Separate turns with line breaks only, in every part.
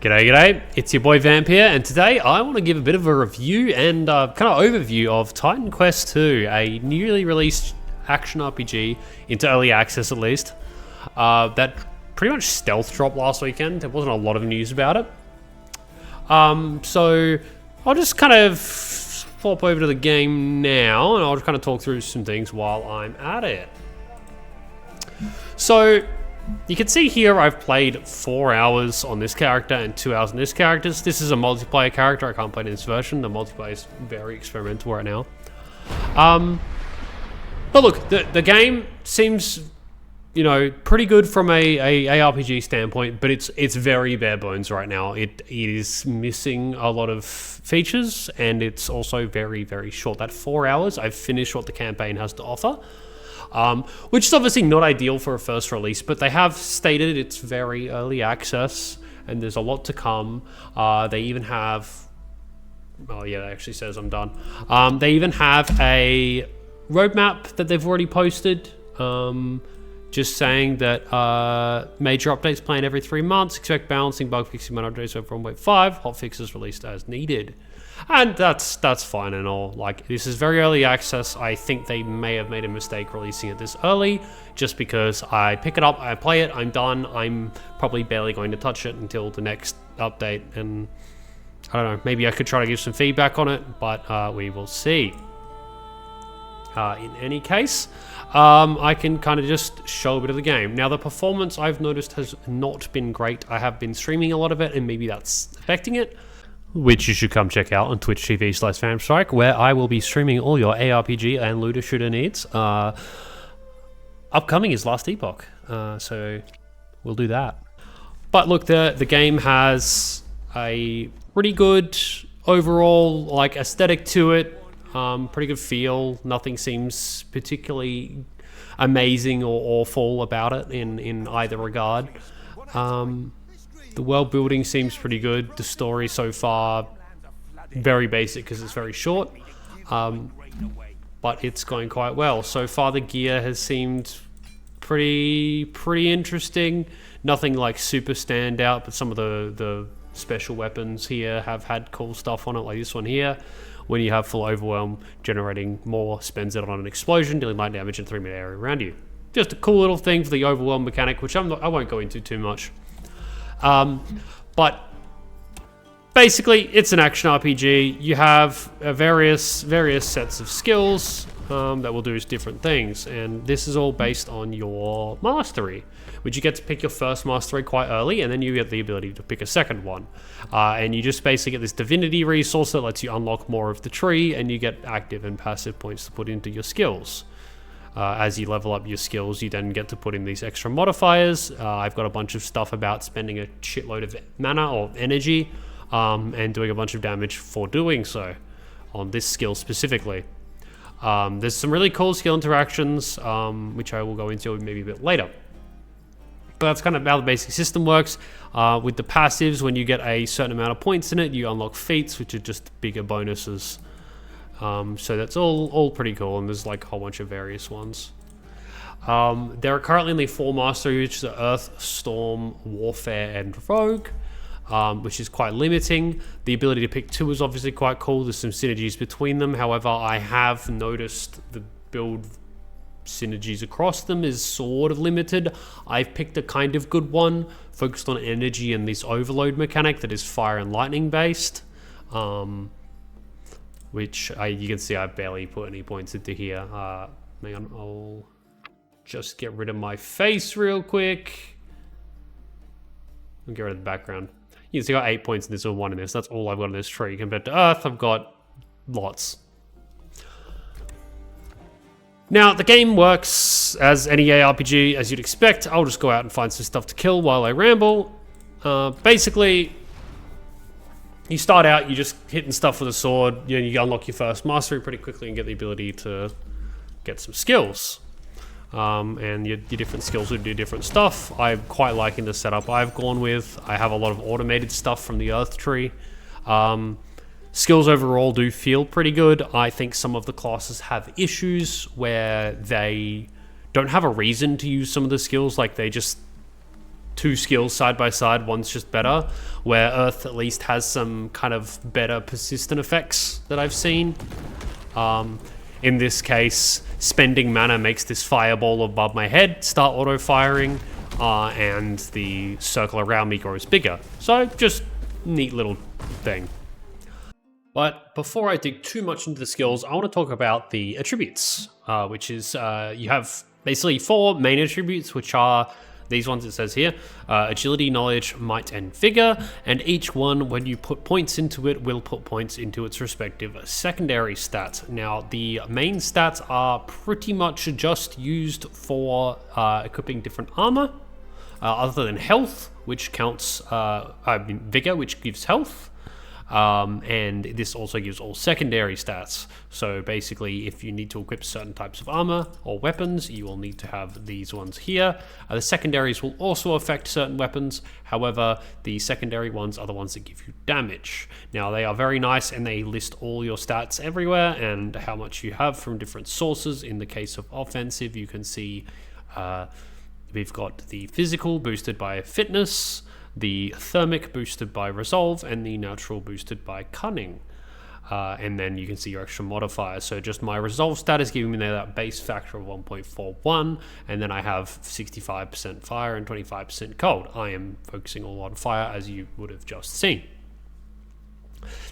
G'day, g'day. It's your boy Vamp here, and today I want to give a bit of a review and kind of overview of Titan Quest 2, a newly released action RPG, into early access at least, that pretty much stealth dropped last weekend. There wasn't a lot of news about it. So I'll just kind of flop over to the game now, and I'll just kind of talk through some things while I'm at it. So you can see here I've played 4 hours on this character and 2 hours on this character. This is a multiplayer character. I can't play it in this version. The multiplayer is very experimental right now. But look, the game seems, you know, pretty good from a ARPG standpoint, but it's very bare bones right now. It is missing a lot of features, and it's also very, very short. That 4 hours, I've finished what the campaign has to offer. Which is obviously not ideal for a first release, but they have stated it's very early access and there's a lot to come. They even have, oh yeah, it actually says I'm done. They even have a roadmap that they've already posted, just saying that major updates planned every 3 months, expect balancing, bug fixing, minor updates over 1.5, hot fixes released as needed. And that's fine and all. Like, this is very early access. I think they may have made a mistake releasing it this early, just because I pick it up, I play it, I'm done. I'm probably barely going to touch it until the next update, and I don't know, maybe I could try to give some feedback on it, but we will see. In any case, I can kind of just show a bit of the game. Now, the performance I've noticed has not been great. I have been streaming a lot of it, and maybe that's affecting it, which you should come check out on Twitch TV/FamStrike, where I will be streaming all your ARPG and looter shooter needs. Upcoming is Last Epoch, so we'll do that. But look, the game has a pretty good overall like aesthetic to it, pretty good feel. Nothing seems particularly amazing or awful about it in either regard. The world building seems pretty good. The story so far, very basic because it's very short, but it's going quite well. So far the gear has seemed pretty interesting. Nothing like super standout, but some of the special weapons here have had cool stuff on it, like this one here. When you have full overwhelm, generating more, spends it on an explosion, dealing light damage in a 3-meter area around you. Just a cool little thing for the overwhelm mechanic, which I won't go into too much. But basically, it's an action RPG. You have various sets of skills that will do different things, and this is all based on your mastery, which you get to pick your first mastery quite early, and then you get the ability to pick a second one. And you just basically get this divinity resource that lets you unlock more of the tree, and you get active and passive points to put into your skills. As you level up your skills, you then get to put in these extra modifiers. I've got a bunch of stuff about spending a shitload of mana or energy and doing a bunch of damage for doing so on this skill specifically. There's some really cool skill interactions, which I will go into maybe a bit later. But that's kind of how the basic system works. With the passives, when you get a certain amount of points in it, you unlock feats, which are just bigger bonuses. So that's all pretty cool, and there's like a whole bunch of various ones. There are currently only 4 masteries, which are Earth, Storm, Warfare, and Rogue, which is quite limiting. The ability to pick 2 is obviously quite cool. There's some synergies between them. However, I have noticed the build synergies across them is sort of limited. I've picked a kind of good one, focused on energy and this overload mechanic that is fire and lightning based. Which you can see I barely put any points into here. Hang on, I'll just get rid of my face real quick. I'll get rid of the background. You can see I got 8 points in this or 1 in this. That's all I've got in this tree. Compared to Earth, I've got lots. Now, the game works as any ARPG, as you'd expect. I'll just go out and find some stuff to kill while I ramble. Basically, you start out, you're just hitting stuff with a sword. You unlock your first mastery pretty quickly and get the ability to get some skills. And your different skills will do different stuff. I'm quite liking the setup I've gone with. I have a lot of automated stuff from the Earth tree. Skills overall do feel pretty good. I think some of the classes have issues where they don't have a reason to use some of the skills. Like, they just two skills side by side. One's just better, where Earth at least has some kind of better persistent effects that I've seen. In this case, spending mana makes this fireball above my head start auto-firing, and the circle around me grows bigger. So just neat little thing. But before I dig too much into the skills, I want to talk about the attributes, which is you have basically 4 main attributes, which are these ones it says here: agility, knowledge, might, and vigor. And each one, when you put points into it, will put points into its respective secondary stats. Now, the main stats are pretty much just used for equipping different armor, other than health, which counts, vigor, which gives health. And this also gives all secondary stats. So basically, if you need to equip certain types of armor or weapons, you will need to have these ones here. The secondaries will also affect certain weapons. However, the secondary ones are the ones that give you damage. Now, they are very nice, and they list all your stats everywhere and how much you have from different sources. In the case of offensive, you can see we've got the physical boosted by fitness, the thermic boosted by resolve, and the natural boosted by cunning. And then you can see your extra modifiers. So just my resolve stat is giving me that base factor of 1.41, and then I have 65% fire and 25% cold. I am focusing all on fire, as you would have just seen.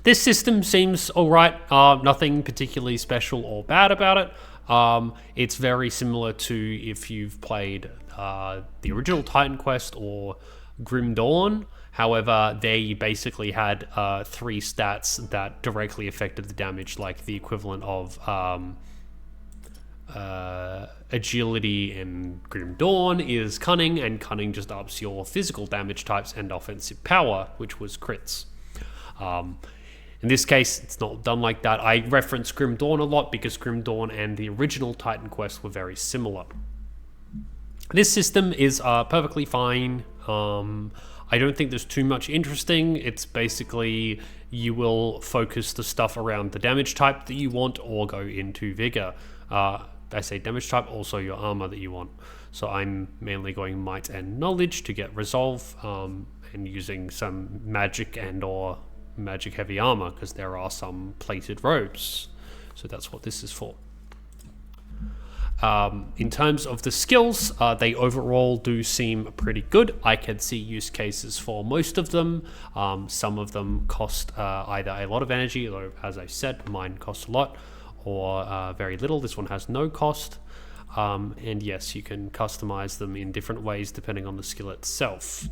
This system seems alright, nothing particularly special or bad about it. It's very similar to if you've played the original Titan Quest or Grim Dawn. However, they basically had 3 stats that directly affected the damage, like the equivalent of agility in Grim Dawn is cunning, and cunning just ups your physical damage types and offensive power, which was crits. In this case, it's not done like that. I reference Grim Dawn a lot because Grim Dawn and the original Titan Quest were very similar. This system is perfectly fine. I don't think there's too much interesting. It's basically you will focus the stuff around the damage type that you want or go into vigor. I say damage type, also your armor that you want. So I'm mainly going might and knowledge to get resolve, and using some magic and or magic heavy armor because there are some plated robes. So that's what this is for. In terms of the skills, they overall do seem pretty good. I can see use cases for most of them. Some of them cost either a lot of energy, though as I said, mine costs a lot, or very little. This one has no cost. And yes, you can customize them in different ways depending on the skill itself.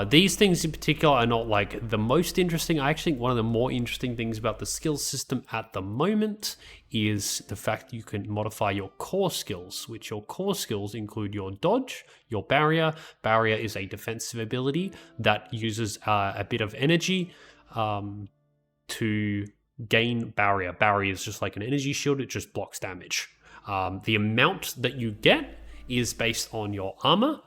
These things in particular are not like the most interesting. I actually think one of the more interesting things about the skill system at the moment is the fact that you can modify your core skills, which your core skills include your dodge, your barrier. Barrier is a defensive ability that uses a bit of energy to gain barrier. Barrier is just like an energy shield. It just blocks damage. The amount that you get is based on your armor.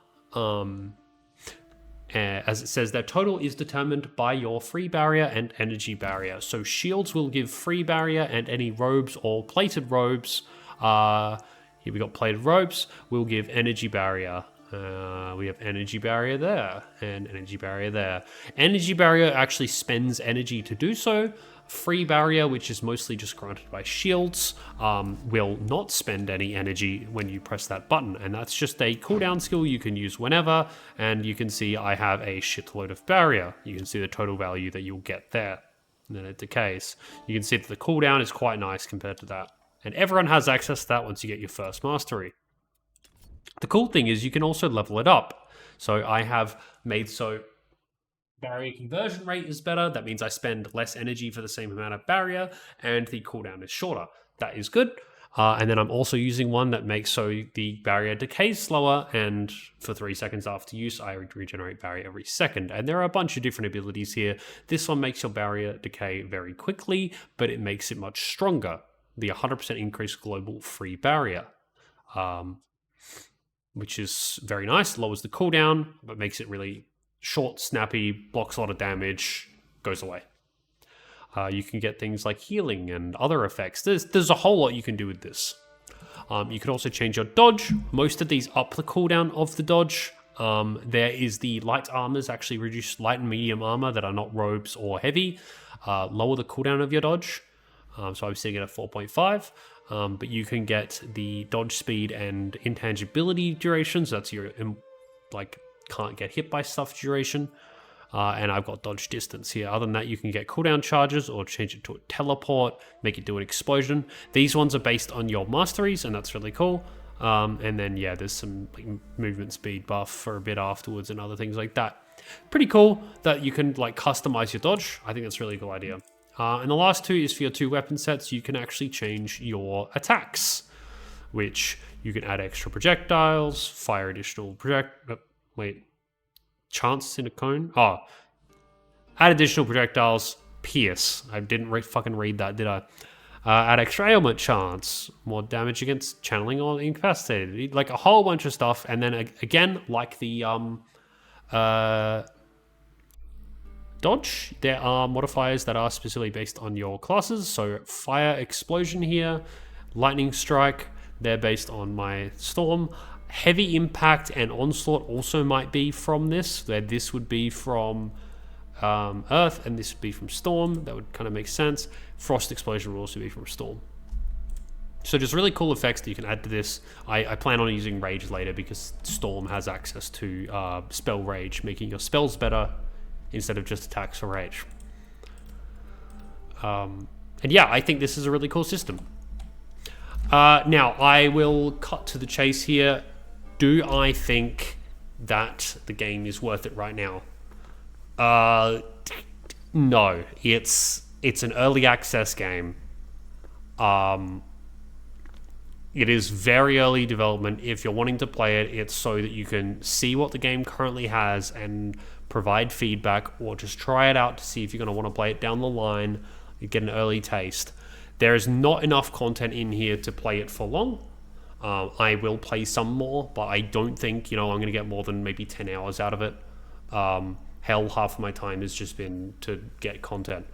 As it says, their total is determined by your free barrier and energy barrier. So shields will give free barrier, and any robes or plated robes, here we got plated robes, will give energy barrier. We have energy barrier there and energy barrier there. Energy barrier actually spends energy to do so. Free barrier, which is mostly just granted by shields, will not spend any energy when you press that button, and that's just a cooldown skill you can use whenever. And you can see I have a shitload of barrier. You can see the total value that you'll get there, and then it decays. You can see that the cooldown is quite nice compared to that, and everyone has access to that once you get your first mastery. The cool thing is you can also level it up. So I have made so barrier conversion rate is better. That means I spend less energy for the same amount of barrier, and the cooldown is shorter. That is good. And then I'm also using one that makes so the barrier decays slower, and for 3 seconds after use, I regenerate barrier every second. And there are a bunch of different abilities here. This one makes your barrier decay very quickly, but it makes it much stronger. The 100% increased global free barrier, which is very nice. Lowers the cooldown, but makes it really short, snappy, blocks a lot of damage, goes away. You can get things like healing and other effects. There's a whole lot you can do with this. You can also change your dodge. Most of these up the cooldown of the dodge. There is the light armors, actually reduce light and medium armor that are not robes or heavy. Lower the cooldown of your dodge. So I'm seeing it at 4.5. But you can get the dodge speed and intangibility duration. So that's your, like, can't get hit by stuff duration. And I've got dodge distance here. Other than that, you can get cooldown charges or change it to a teleport, make it do an explosion. These ones are based on your masteries, and that's really cool. And then, yeah, there's some like, movement speed buff for a bit afterwards and other things like that. Pretty cool that you can like customize your dodge. I think that's a really cool idea. And the last two is for your 2 weapon sets. You can actually change your attacks, which you can add extra projectiles, fire additional chance in a cone. Oh, add additional projectiles, pierce. I didn't fucking read that, did I? Add extra ailment chance, more damage against channeling or incapacitated, like a whole bunch of stuff. And then again, like the dodge, there are modifiers that are specifically based on your classes. So fire explosion here, lightning strike, they're based on my storm. Heavy impact and onslaught also might be from this, where this would be from earth and this would be from storm. That would kind of make sense. Frost explosion will also be from storm. So just really cool effects that you can add to this. I plan on using rage later because storm has access to spell rage, making your spells better instead of just attacks for rage. And yeah, I think this is a really cool system. Now, I will cut to the chase here. Do I think that the game is worth it right now? No, it's an early access game. It is very early development. If you're wanting to play it, it's so that you can see what the game currently has and provide feedback, or just try it out to see if you're going to want to play it down the line and get an early taste. There is not enough content in here to play it for long. I will play some more, but I don't think, I'm going to get more than maybe 10 hours out of it. Hell, half of my time has just been to get content.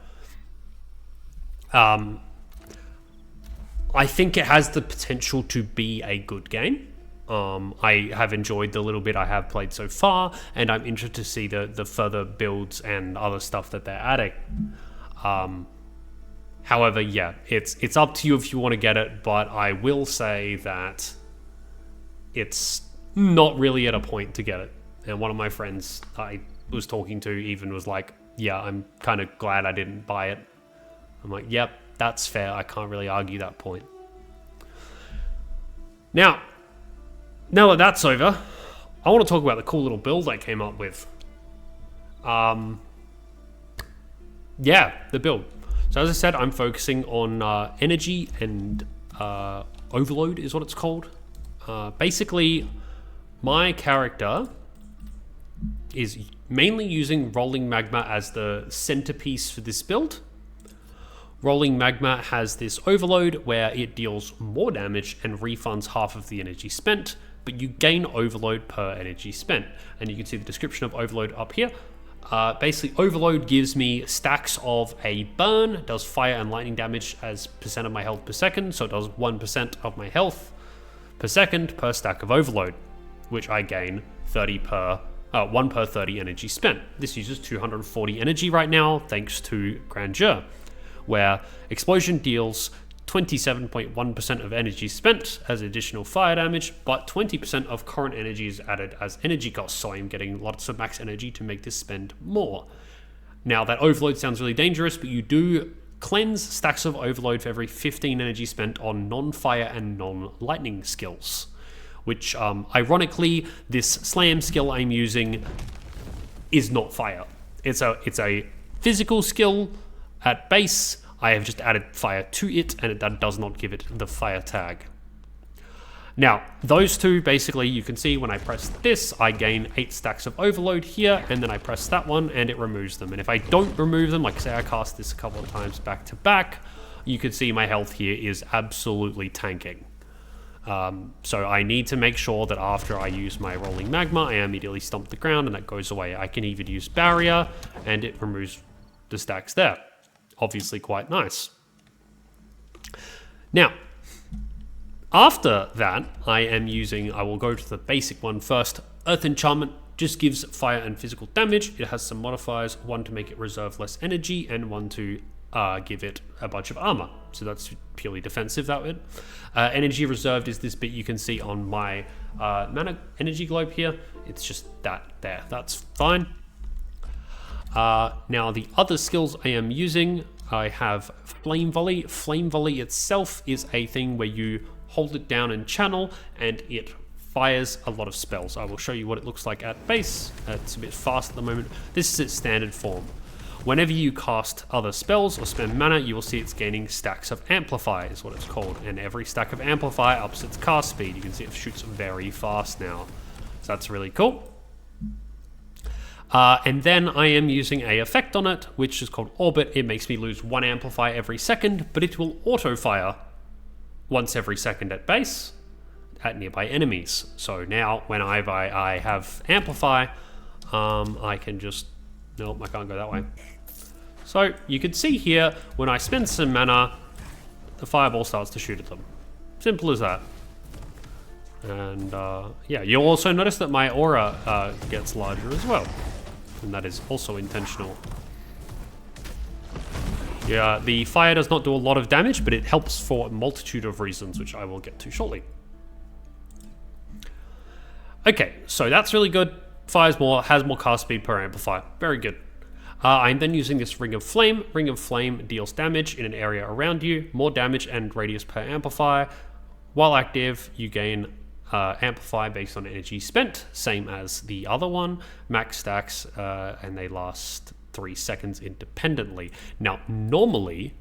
I think it has the potential to be a good game. I have enjoyed the little bit I have played so far, and I'm interested to see the further builds and other stuff that they're adding. However, yeah, it's up to you if you want to get it, but I will say that it's not really at a point to get it. And one of my friends I was talking to even was like, yeah, I'm kind of glad I didn't buy it. I'm like, yep, that's fair. I can't really argue that point. Now that that's over, I want to talk about the cool little build I came up with. Yeah, the build. So as I said, I'm focusing on energy and overload is what it's called. Basically, my character is mainly using rolling magma as the centerpiece for this build. Rolling magma has this overload where it deals more damage and refunds half of the energy spent, but you gain overload per energy spent. And you can see the description of overload up here. Basically, overload gives me stacks of a burn, does fire and lightning damage as percent of my health per second, so it does 1% of my health per second per stack of overload, which I gain 1 per 30 energy spent. This uses 240 energy right now, thanks to Grandeur, where explosion deals 27.1% of energy spent as additional fire damage, but 20% of current energy is added as energy cost, so I'm getting lots of max energy to make this spend more. Now, that overload sounds really dangerous, but you do cleanse stacks of overload for every 15 energy spent on non-fire and non-lightning skills, which, ironically, this slam skill I'm using is not fire. It's a physical skill at base. I have just added fire to it, and that does not give it the fire tag. Now, those two, basically, you can see when I press this, I gain 8 stacks of overload here, and then I press that one, and it removes them. And if I don't remove them, like say I cast this a couple of times back to back, you can see my health here is absolutely tanking. So I need to make sure that after I use my rolling magma, I immediately stomp the ground, and that goes away. I can even use barrier, and it removes the stacks there. Obviously quite nice. Now, After that, I will go to the basic one first. Earth Enchantment just gives fire and physical damage. It has some modifiers, one to make it reserve less energy and one to give it a bunch of armor. So that's purely defensive, that bit. Energy reserved is this bit you can see on my mana energy globe here. It's just that there. That's fine. Now the other skills I am using, I have Flame Volley. Flame Volley itself is a thing where you hold it down and channel and it fires a lot of spells. I will show you what it looks like at base. It's a bit fast at the moment. This is its standard form. Whenever you cast other spells or spend mana, you will see it's gaining stacks of Amplify is what it's called. And every stack of Amplify ups its cast speed. You can see it shoots very fast now. So that's really cool. And then I am using a effect on it, which is called Orbit. It makes me lose 1 Amplify every second, but it will auto-fire once every second at base at nearby enemies. So now when I have Amplify, I can just... Nope, I can't go that way. So you can see here, when I spend some mana, the fireball starts to shoot at them. Simple as that. And yeah, you'll also notice that my aura gets larger as well. And that is also intentional. Yeah, the fire does not do a lot of damage, but it helps for a multitude of reasons, which I will get to shortly. Okay, so that's really good. Fires more, has more cast speed per amplifier. Very good. I'm then using this Ring of Flame. Ring of Flame deals damage in an area around you, more damage and radius per amplifier. While active, you gain amplify based on energy spent, same as the other one. Max stacks, and they last 3 seconds independently. Now, normally,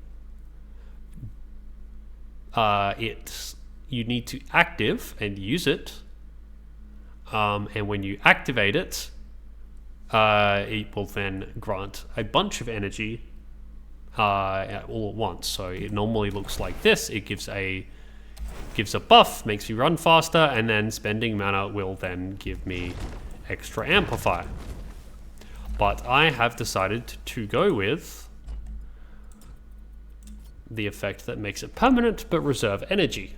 you need to active and use it. And when you activate it, it will then grant a bunch of energy all at once. So it normally looks like this. It gives a buff, makes you run faster, and then spending mana will then give me extra amplify. But I have decided to go with the effect that makes it permanent but reserve energy,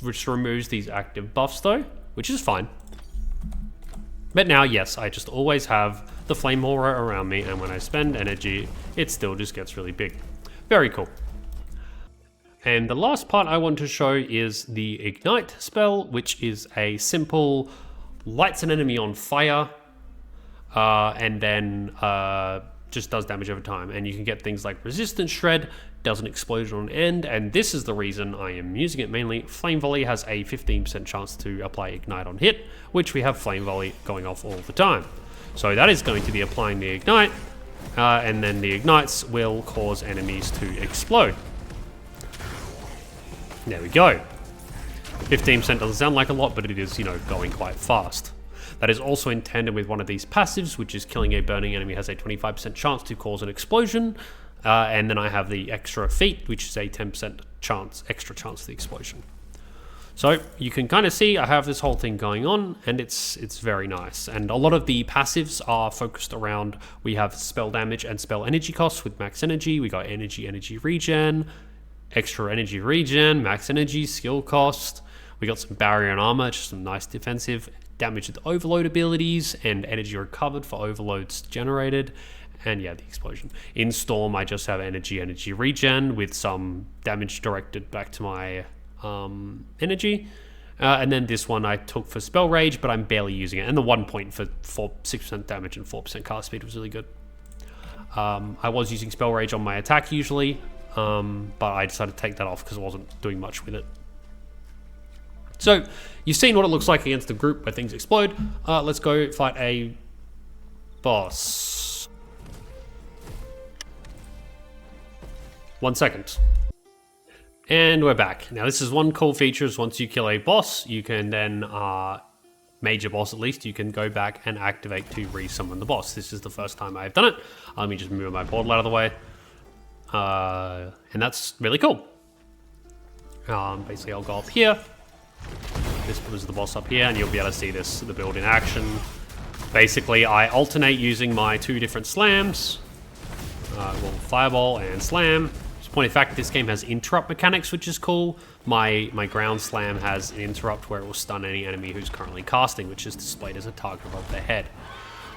which removes these active buffs though, which is fine. But now, yes, I just always have the flame aura around me, and when I spend energy, it still just gets really big. Very cool. And the last part I want to show is the Ignite spell, which is a simple lights an enemy on fire, and then just does damage over time. And you can get things like Resistance Shred, does an explosion on end, and this is the reason I am using it mainly. Flame Volley has a 15% chance to apply Ignite on hit, which we have Flame Volley going off all the time. So that is going to be applying the Ignite, and then the Ignites will cause enemies to explode. There we go. 15% doesn't sound like a lot, but it is, going quite fast. That is also in tandem with one of these passives, which is killing a burning enemy has a 25% chance to cause an explosion. And then I have the extra feat, which is a 10% extra chance of the explosion. So you can kind of see I have this whole thing going on, and it's very nice. And a lot of the passives are focused around, we have spell damage and spell energy costs with max energy. We got energy regen, extra energy regen, max energy, skill cost. We got some barrier and armor, just some nice defensive damage with overload abilities, and energy recovered for overloads generated. And yeah, the explosion. In Storm, I just have energy regen with some damage directed back to my energy. And then this one I took for Spell Rage, but I'm barely using it. And the 1 point for 6% damage and 4% cast speed was really good. I was using Spell Rage on my attack usually, but I decided to take that off because I wasn't doing much with it. So, you've seen what it looks like against a group where things explode. Let's go fight a boss. 1 second. And we're back. Now this is one cool feature is once you kill a boss, you can then, major boss at least, you can go back and activate to re-summon the boss. This is the first time I've done it. Let me just move my portal out of the way. And that's really cool. Basically I'll go up here. This was the boss up here, and you'll be able to see the build in action. Basically I alternate using my 2 different slams. Well, Fireball and Slam. Point of fact, this game has interrupt mechanics, which is cool. My ground slam has an interrupt where it will stun any enemy who's currently casting, which is displayed as a target above their head.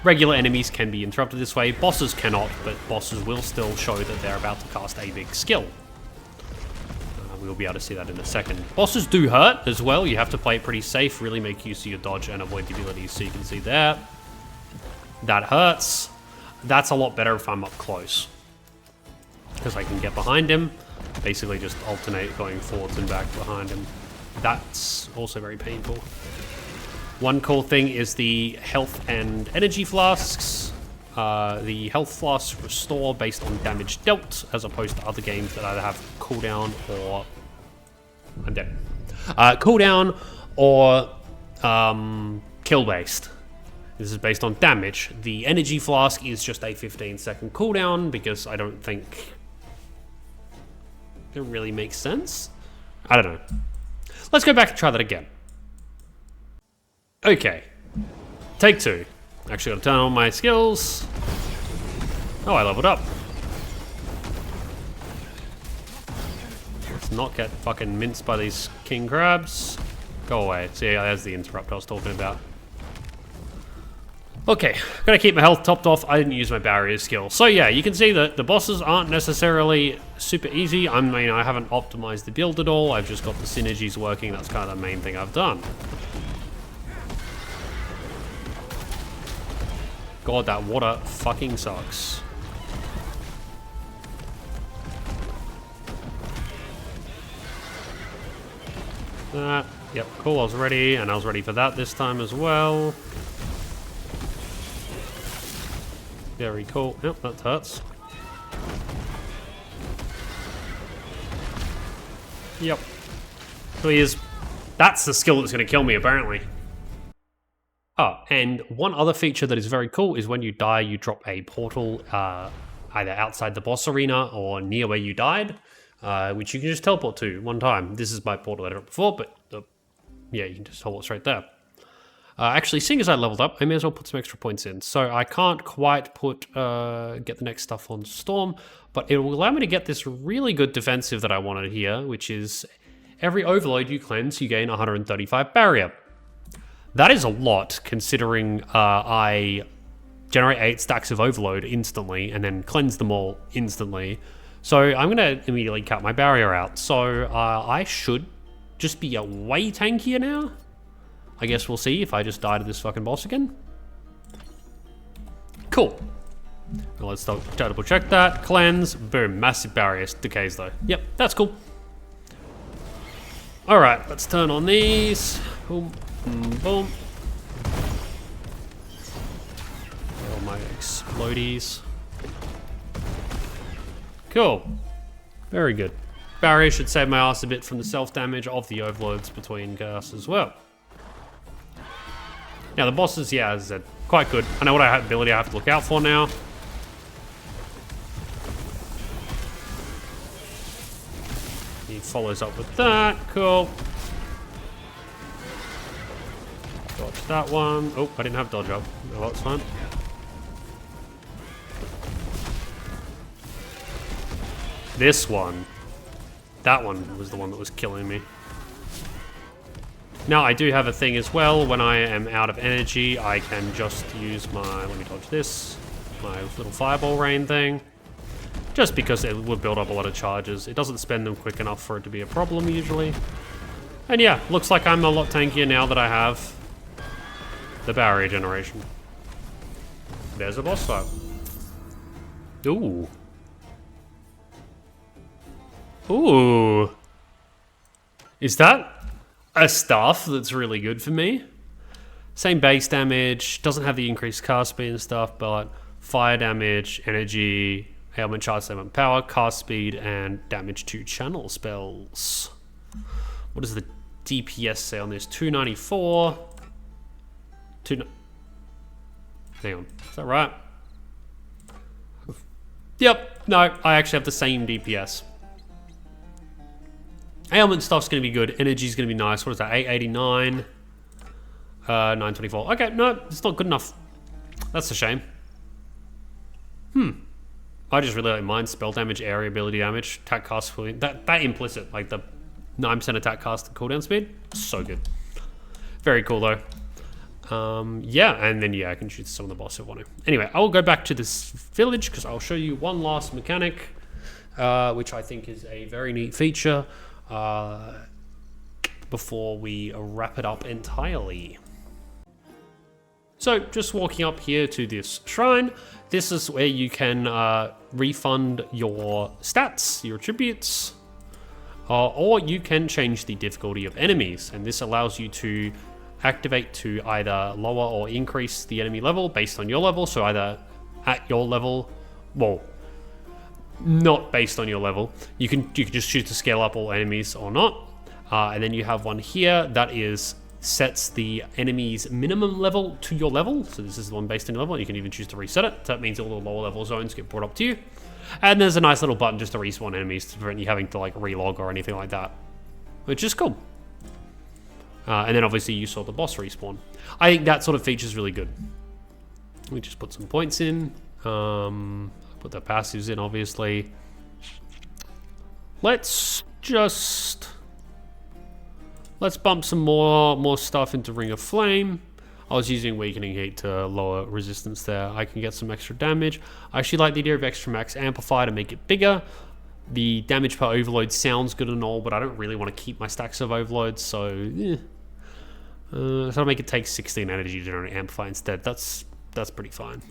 Regular enemies can be interrupted this way, bosses cannot, but bosses will still show that they're about to cast a big skill. We'll be able to see that in a second. Bosses do hurt as well. You have to play it pretty safe, really make use of your dodge and avoid the abilities. So you can see there, that hurts. That's a lot better if I'm up close, because I can get behind him, basically just alternate going forwards and back behind him. That's also very painful. One cool thing is the health and energy flasks. The health flasks restore based on damage dealt, as opposed to other games that either have cooldown or... I'm dead. Cooldown or kill based. This is based on damage. The energy flask is just a 15-second cooldown, because I don't think it really makes sense. I don't know. Let's go back and try that again. Okay. Take two. Actually gotta turn on my skills. Oh, I leveled up. Let's not get fucking minced by these king crabs. Go away. See, there's the interrupt I was talking about. Okay, gotta keep my health topped off. I didn't use my barrier skill. So yeah, you can see that the bosses aren't necessarily super easy. I mean, I haven't optimized the build at all. I've just got the synergies working. That's kind of the main thing I've done. God, that water fucking sucks. Yep, cool, I was ready, and I was ready for that this time as well. Very cool. Yep, that hurts. Yep. So he is... That's the skill that's going to kill me, apparently. Oh, and one other feature that is very cool is when you die, you drop a portal either outside the boss arena or near where you died, which you can just teleport to one time. This is my portal that I dropped before, but yeah, you can just teleport straight there. Actually, seeing as I leveled up, I may as well put some extra points in. So I can't quite put get the next stuff on Storm, but it will allow me to get this really good defensive that I wanted here, which is every overload you cleanse, you gain 135 barrier. That is a lot, considering I generate 8 stacks of overload instantly and then cleanse them all instantly. So I'm going to immediately cut my barrier out. So I should just be way tankier now. I guess we'll see if I just die to this fucking boss again. Cool. Now let's double check that. Cleanse. Boom. Massive barrier. Decays though. Yep, that's cool. Alright, let's turn on these. Boom. Boom. All my explodies. Cool. Very good. Barrier should save my ass a bit from the self-damage of the overloads between casts as well. Now the bosses, yeah, as I said, quite good. I know what ability I have to look out for now. He follows up with that. Cool. Dodge that one. Oh, I didn't have dodge up. Oh, that's fine. This one. That one was the one that was killing me. Now, I do have a thing as well. When I am out of energy, I can just use my... Let me dodge this. My little fireball rain thing. Just because it would build up a lot of charges. It doesn't spend them quick enough for it to be a problem, usually. And yeah, looks like I'm a lot tankier now that I have the barrier generation. There's a boss fight. Ooh. Ooh. Is that a staff that's really good for me? Same base damage, doesn't have the increased cast speed and stuff, but fire damage, energy, ailment charge, statement power, cast speed, and damage to channel spells. What does the DPS say on this? 294. Hang on, is that right? Yep, no, I actually have the same DPS. Ailment stuff's going to be good. Energy's going to be nice. What is that? 889. 924. Okay, no, it's not good enough. That's a shame. I just really like mine. Spell damage, area ability damage, attack cast, that implicit, like the 9% attack cast and cooldown speed. So good. Very cool though. Yeah, and then I can shoot some of the boss if I want to. Anyway, I will go back to this village because I'll show you one last mechanic, which I think is a very neat feature, before we wrap it up entirely. So just walking up here to this shrine, this is where you can refund your stats, your attributes, or you can change the difficulty of enemies, and this allows you to activate to either lower or increase the enemy level based on your level. So either at your level, well, not based on your level. You can just choose to scale up all enemies or not. And then you have one here that sets the enemy's minimum level to your level. So this is the one based on your level. You can even choose to reset it. So that means all the lower level zones get brought up to you. And there's a nice little button just to respawn enemies to prevent you having to like relog or anything like that, which is cool. And then obviously you saw the boss respawn. I think that sort of feature is really good. Let me just put some points in. Put the passives in, obviously. Let's bump some more stuff into Ring of Flame. I was using Weakening Heat to lower resistance there. I can get some extra damage. I actually like the idea of Extra Max Amplify to make it bigger. The damage per overload sounds good and all, but I don't really want to keep my stacks of overloads, so so I'll make it take 16 energy to generate Amplify instead. That's pretty fine.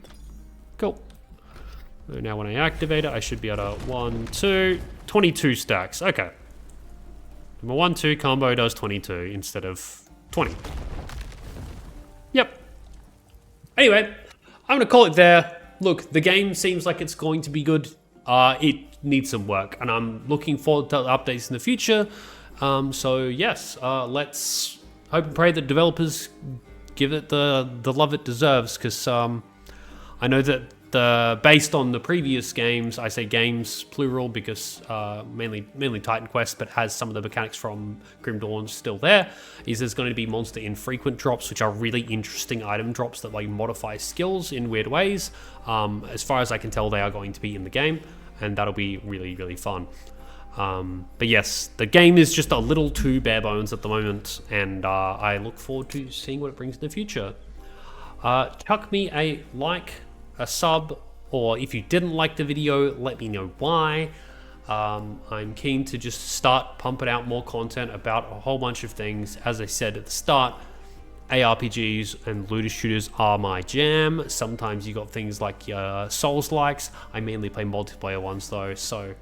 Cool. So now when I activate it, I should be able to 22 stacks. Okay. My 1-2 combo does 22 instead of 20. Yep. Anyway, I'm gonna call it there. Look, the game seems like it's going to be good. It needs some work, and I'm looking forward to updates in the future. So yes, let's hope and pray that developers give it the love it deserves, because I know that based on the previous games, I say games plural because mainly Titan Quest, but has some of the mechanics from Grim Dawn still there, is there's going to be monster infrequent drops, which are really interesting item drops that like modify skills in weird ways. As far as I can tell, they are going to be in the game, and that'll be really, really fun. But yes, the game is just a little too bare bones at the moment, and I look forward to seeing what it brings in the future. Chuck me a like, a sub, or if you didn't like the video, let me know why. I'm keen to just start pumping out more content about a whole bunch of things. As I said at the start, ARPGs and looter shooters are my jam. Sometimes you got things like Souls likes. I mainly play multiplayer ones though, so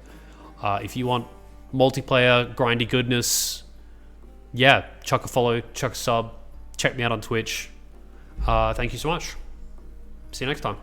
if you want multiplayer grindy goodness, yeah, chuck a follow, chuck a sub, check me out on Twitch. Thank you so much. See you next time.